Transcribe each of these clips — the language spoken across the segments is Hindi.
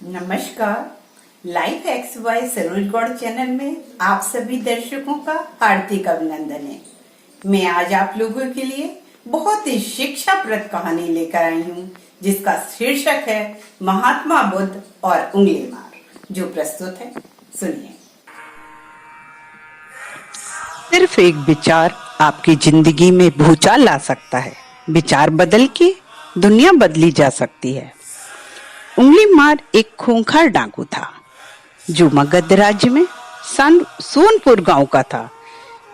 नमस्कार। Life X Y Saroj Gaur channel में आप सभी दर्शकों का हार्दिक अभिनंदन है। मैं आज आप लोगों के लिए बहुत ही शिक्षाप्रद कहानी लेकर आई हूँ, जिसका शीर्षक है महात्मा बुद्ध और उंगली मार। जो प्रस्तुत है, सुनिए। सिर्फ एक विचार आपकी जिंदगी में भूचाल ला सकता है। विचार बदल के दुनिया बदली जा सकती है। उंगली मार एक खूंखार डाकू था जो मगध राज्य में सोनपुर गांव का था,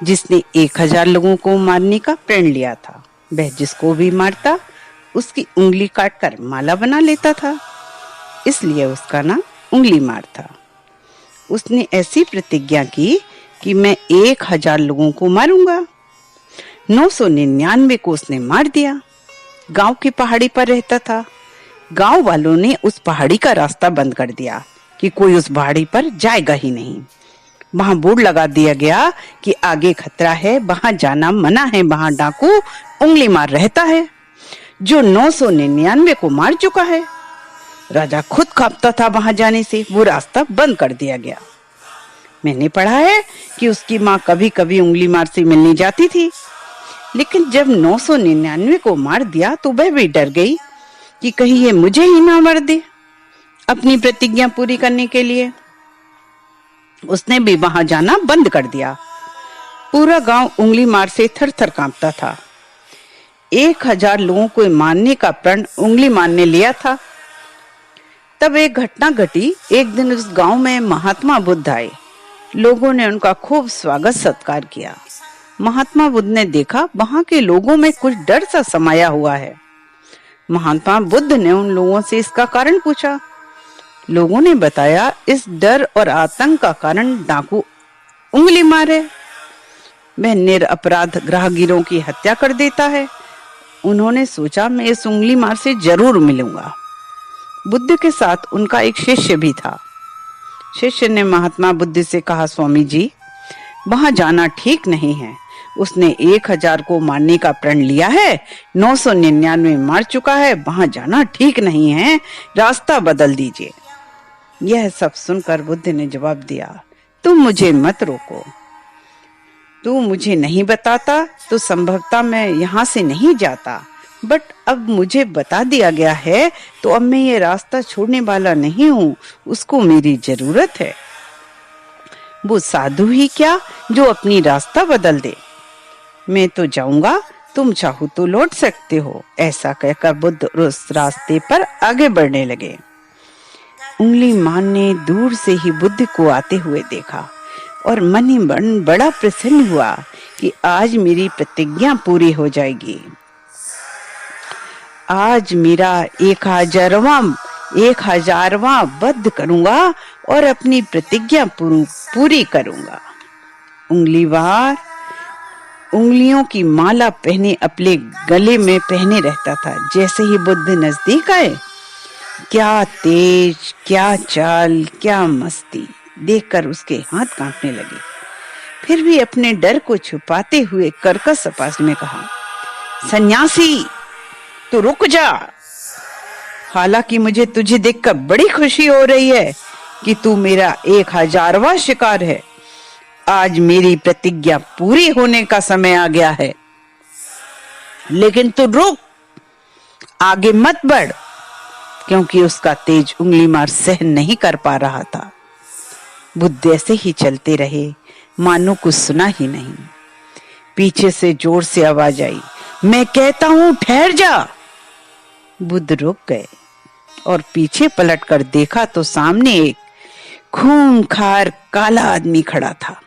जिसने 1000 लोगों को मारने का प्रण लिया था। वह जिसको भी मारता उसकी उंगली काटकर माला बना लेता था, इसलिए उसका नाम उंगली मार था। उसने ऐसी प्रतिज्ञा की कि मैं 1000 लोगों को मारूंगा। 999 को उसने मार दिया। गांव की पहाड़ी पर रहता था। गांव वालों ने उस पहाड़ी का रास्ता बंद कर दिया कि कोई उस पहाड़ी पर जाएगा ही नहीं। वहां बोर्ड लगा दिया गया कि आगे खतरा है, वहां जाना मना है, वहां डाकू उंगली मार रहता है जो 999 को मार चुका है। राजा खुद कांपता था वहां जाने से। वो रास्ता बंद कर दिया गया। मैंने पढ़ा है कि उसकी माँ कभी कभी उंगली मार से मिलने जाती थी, लेकिन जब 999 को मार दिया तो वह भी डर गई कि कहीं ये मुझे ही ना मार दे। अपनी प्रतिज्ञा पूरी करने के लिए उसने भी वहां जाना बंद कर दिया। पूरा गांव उंगली मार से थर थर कांपता था। 1000 लोगों को मारने का प्रण उंगली मार ने लिया था। तब एक घटना घटी। एक दिन उस गांव में महात्मा बुद्ध आए। लोगों ने उनका खूब स्वागत सत्कार किया। महात्मा बुद्ध ने देखा वहां के लोगों में कुछ डर सा समाया हुआ है। महात्मा बुद्ध ने उन लोगों से इसका कारण पूछा। लोगों ने बताया, इस डर और आतंक का कारण डाकू उंगली मार है। वह निरपराध ग्राहकीरों की हत्या कर देता है। उन्होंने सोचा मैं इस उंगली मार से जरूर मिलूंगा। बुद्ध के साथ उनका एक शिष्य भी था। शिष्य ने महात्मा बुद्ध से कहा, स्वामी जी, वहां जाना ठीक नहीं है। उसने 1000 को मारने का प्रण लिया है, 999 मार चुका है। वहां जाना ठीक नहीं है, रास्ता बदल दीजिए। यह सब सुनकर बुद्ध ने जवाब दिया, तुम मुझे मत रोको। तू मुझे नहीं बताता तो संभवतः मैं यहाँ से नहीं जाता, बट अब मुझे बता दिया गया है तो अब मैं ये रास्ता छोड़ने वाला नहीं हूँ। उसको मेरी जरूरत है। वो साधु ही क्या जो अपनी रास्ता बदल दे। मैं तो जाऊंगा, तुम चाहो तो लौट सकते हो। ऐसा कहकर बुद्ध उस रास्ते पर आगे बढ़ने लगे। उंगली मार ने दूर से ही बुद्ध को आते हुए देखा और मन ही मन बड़ा प्रसन्न हुआ कि आज मेरी प्रतिज्ञा पूरी हो जाएगी। आज मेरा 1000वां वध करूंगा और अपनी प्रतिज्ञा पूरी करूंगा। उंगली मार उंगलियों की माला पहने अपने गले में पहने रहता था। जैसे ही बुद्ध नजदीक आए, क्या तेज, क्या चाल, क्या मस्ती देखकर उसके हाथ कांपने लगे। फिर भी अपने डर को छुपाते हुए कर्कश आवाज में कहा, सन्यासी, तू रुक जा। हालांकि मुझे तुझे देखकर बड़ी खुशी हो रही है कि तू मेरा 1000वां शिकार है। आज मेरी प्रतिज्ञा पूरी होने का समय आ गया है, लेकिन तू रुक, आगे मत बढ़, क्योंकि उसका तेज उंगली मार सहन नहीं कर पा रहा था। बुद्ध ऐसे ही चलते रहे, मानो कुछ सुना ही नहीं। पीछे से जोर से आवाज आई, मैं कहता हूं ठहर जा। बुद्ध रुक गए और पीछे पलटकर देखा तो सामने एक खूंखार काला आदमी खड़ा था।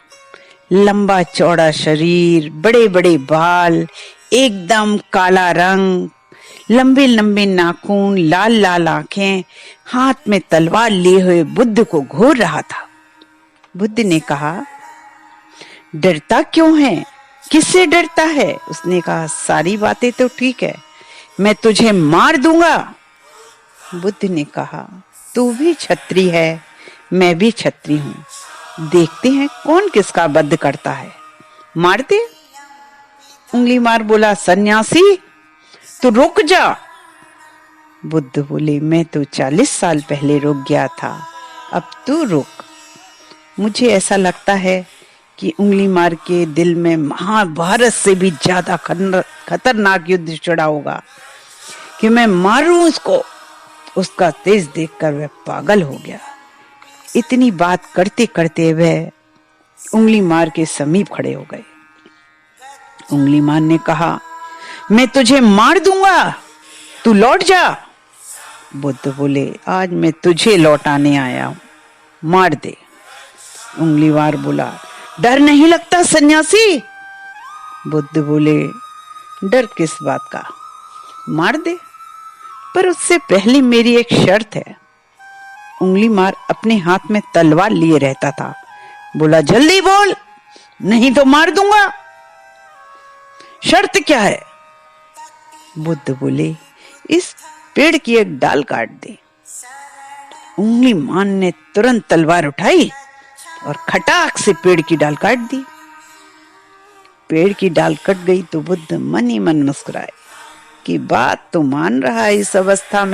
लंबा चौड़ा शरीर, बड़े बड़े बाल, एकदम काला रंग, लंबे लंबे नाखून, लाल लाल आंखें, हाथ में तलवार लिए हुए बुद्ध को घूर रहा था। बुद्ध ने कहा, डरता क्यों है? किससे डरता है? उसने कहा, सारी बातें तो ठीक है, मैं तुझे मार दूंगा। बुद्ध ने कहा, तू भी क्षत्रिय है, मैं भी क्षत्रिय हूं। देखते हैं कौन किसका वध करता है। मार दे। उंगली मार बोला, सन्यासी, तू रुक जा। बुद्ध बोले, मैं तो 40 साल पहले रुक गया था, अब तू रुक। मुझे ऐसा लगता है कि उंगली मार के दिल में महाभारत से भी ज्यादा खतरनाक युद्ध छिड़ा होगा कि मैं मारूं उसको। उसका तेज देखकर वह पागल हो गया। इतनी बात करते करते वह उंगली मार के समीप खड़े हो गए। उंगली मार ने कहा, मैं तुझे मार दूंगा, तू लौट जा। बुद्ध बोले, आज मैं तुझे लौटाने आया हूं, मार दे। उंगली मार बोला, डर नहीं लगता सन्यासी? बुद्ध बोले, डर किस बात का, मार दे, पर उससे पहले मेरी एक शर्त है। उंगली मार अपने हाथ में तलवार लिए रहता था। बोला, जल्दी बोल, नहीं तो मार दूंगा। शर्त क्या है? बुद्ध बोले, इस पेड़ की एक डाल काट दे। उंगली मान ने तुरंत तलवार उठाई और खटाक से पेड़ की डाल काट दी। पेड़ की डाल कट गई तो बुद्ध मन ही मन मुस्कुराए कि बात तो मान रहा है, इस अवस्था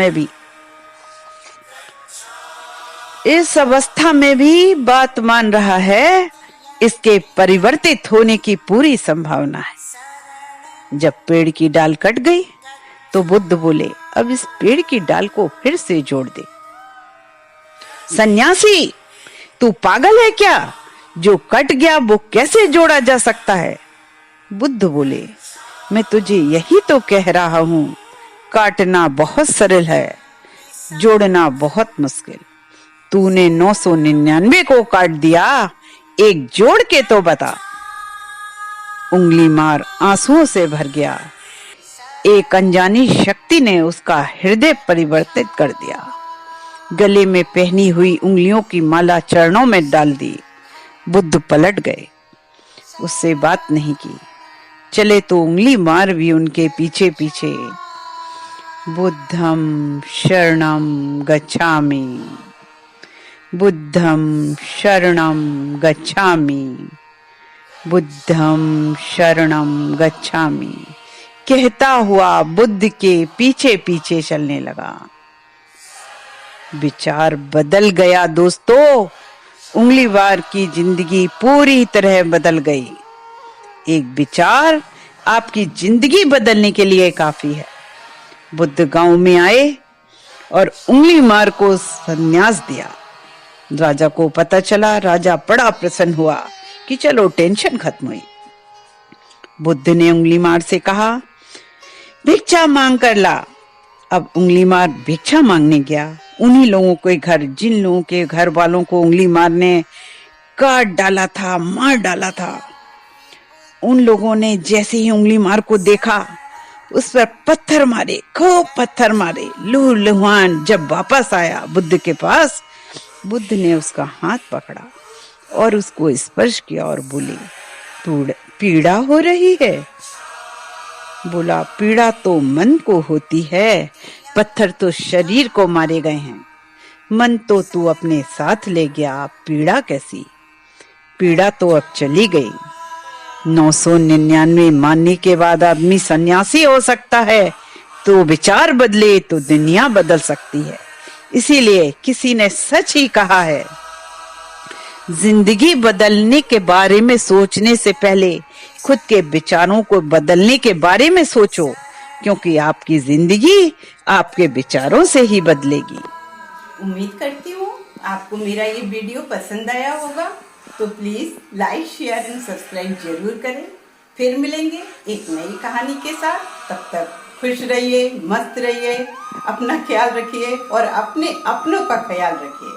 में भी बात मान रहा है। इसके परिवर्तित होने की पूरी संभावना है। जब पेड़ की डाल कट गई तो बुद्ध बोले, अब इस पेड़ की डाल को फिर से जोड़ दे। सन्यासी, तू पागल है क्या? जो कट गया वो कैसे जोड़ा जा सकता है? बुद्ध बोले, मैं तुझे यही तो कह रहा हूं, काटना बहुत सरल है, जोड़ना बहुत मुश्किल। तूने 999 को काट दिया, एक जोड़ के तो बता। उंगली मार आंसुओं से भर गया। एक अनजानी शक्ति ने उसका हृदय परिवर्तित कर दिया। गले में पहनी हुई उंगलियों की माला चरणों में डाल दी। बुद्ध पलट गए, उससे बात नहीं की। चले तो उंगली मार भी उनके पीछे पीछे। बुद्धम शरणम गच्छामि, बुद्धम शरणम गच्छामि, बुद्धम शरणम गच्छामि कहता हुआ बुद्ध के पीछे पीछे चलने लगा। विचार बदल गया दोस्तों। उंगलीवार की जिंदगी पूरी तरह बदल गई। एक विचार आपकी जिंदगी बदलने के लिए काफी है। बुद्ध गांव में आए और उंगली मार को संन्यास दिया। राजा को पता चला। राजा बड़ा प्रसन्न हुआ कि चलो टेंशन खत्म हुई। बुद्ध ने उंगली मार से कहा, भिक्षा मांग कर ला। अब उंगली मार भिक्षा मांगने गया। उन्हीं लोगों के घर, जिन लोगों के घर वालों को उंगली मार ने काट डाला था, मार डाला था, उन लोगों ने जैसे ही उंगली मार को देखा उस पर पत्थर मारे, खूब पत्थर मारे। लहूलुहान जब वापस आया बुद्ध के पास, बुद्ध ने उसका हाथ पकड़ा और उसको स्पर्श किया और बोले, पीड़ा हो रही है? बोला, पीड़ा तो मन को होती है, पत्थर तो शरीर को मारे गए हैं, मन तो तू अपने साथ ले गया, पीड़ा कैसी? पीड़ा तो अब चली गई। 999 मानने के बाद आदमी सन्यासी हो सकता है, तो विचार बदले तो दुनिया बदल सकती है। इसीलिए किसी ने सच ही कहा है, जिंदगी बदलने के बारे में सोचने से पहले खुद के विचारों को बदलने के बारे में सोचो, क्योंकि आपकी जिंदगी आपके विचारों से ही बदलेगी। उम्मीद करती हूँ आपको मेरा ये वीडियो पसंद आया होगा, तो please like, share and subscribe जरूर करें। फिर मिलेंगे एक नई कहानी के साथ। तब तक खुश रहिए, मस्त रहिए, अपना ख्याल रखिए और अपने अपनों का ख्याल रखिए।